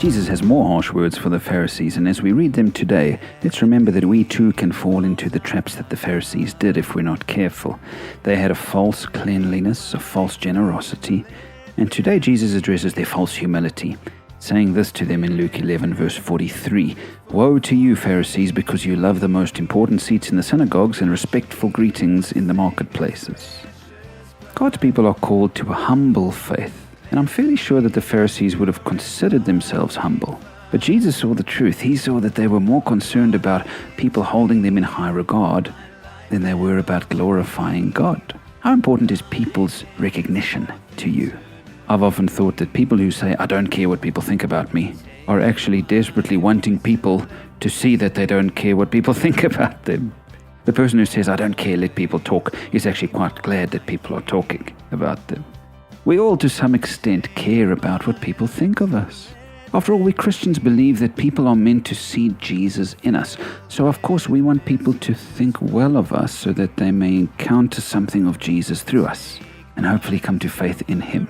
Jesus has more harsh words for the Pharisees, and as we read them today, let's remember that we too can fall into the traps that the Pharisees did if we're not careful. They had a false cleanliness, a false generosity, and today Jesus addresses their false humility, saying this to them in Luke 11 verse 43, "Woe to you, Pharisees, because you love the most important seats in the synagogues and respectful greetings in the marketplaces." God's people are called to a humble faith, and I'm fairly sure that the Pharisees would have considered themselves humble. But Jesus saw the truth. He saw that they were more concerned about people holding them in high regard than they were about glorifying God. How important is people's recognition to you? I've often thought that people who say, "I don't care what people think about me," are actually desperately wanting people to see that they don't care what people think about them. The person who says, "I don't care, let people talk," is actually quite glad that people are talking about them. We all, to some extent, care about what people think of us. After all, we Christians believe that people are meant to see Jesus in us. So, of course, we want people to think well of us so that they may encounter something of Jesus through us and hopefully come to faith in Him.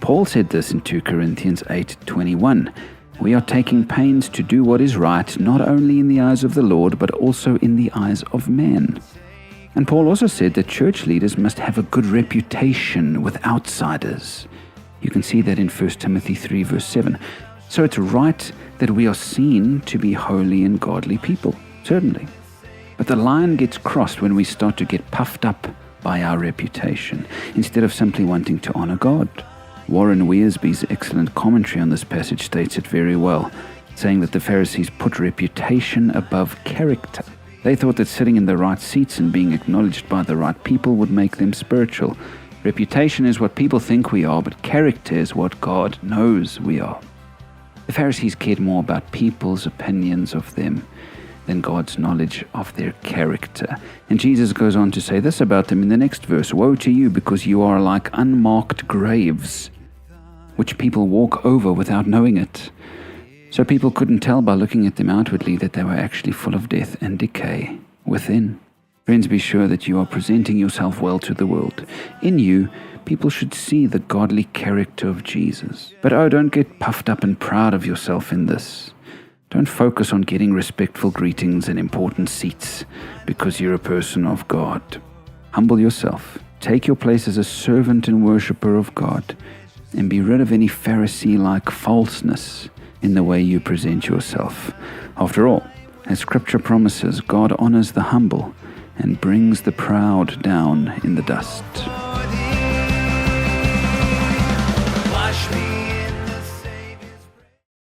Paul said this in 2 Corinthians 8:21. "We are taking pains to do what is right, not only in the eyes of the Lord, but also in the eyes of men." And Paul also said that church leaders must have a good reputation with outsiders. You can see that in 1 Timothy 3 verse 7. So it's right that we are seen to be holy and godly people, certainly. But the line gets crossed when we start to get puffed up by our reputation, instead of simply wanting to honor God. Warren Wiersbe's excellent commentary on this passage states it very well, saying that the Pharisees put reputation above character. They thought that sitting in the right seats and being acknowledged by the right people would make them spiritual. Reputation is what people think we are, but character is what God knows we are. The Pharisees cared more about people's opinions of them than God's knowledge of their character. And Jesus goes on to say this about them in the next verse, "Woe to you, because you are like unmarked graves, which people walk over without knowing it." So people couldn't tell by looking at them outwardly that they were actually full of death and decay within. Friends, be sure that you are presenting yourself well to the world. In you, people should see the godly character of Jesus. But don't get puffed up and proud of yourself in this. Don't focus on getting respectful greetings and important seats because you're a person of God. Humble yourself. Take your place as a servant and worshiper of God, and be rid of any Pharisee-like falseness in the way you present yourself. After all, as Scripture promises, God honors the humble and brings the proud down in the dust.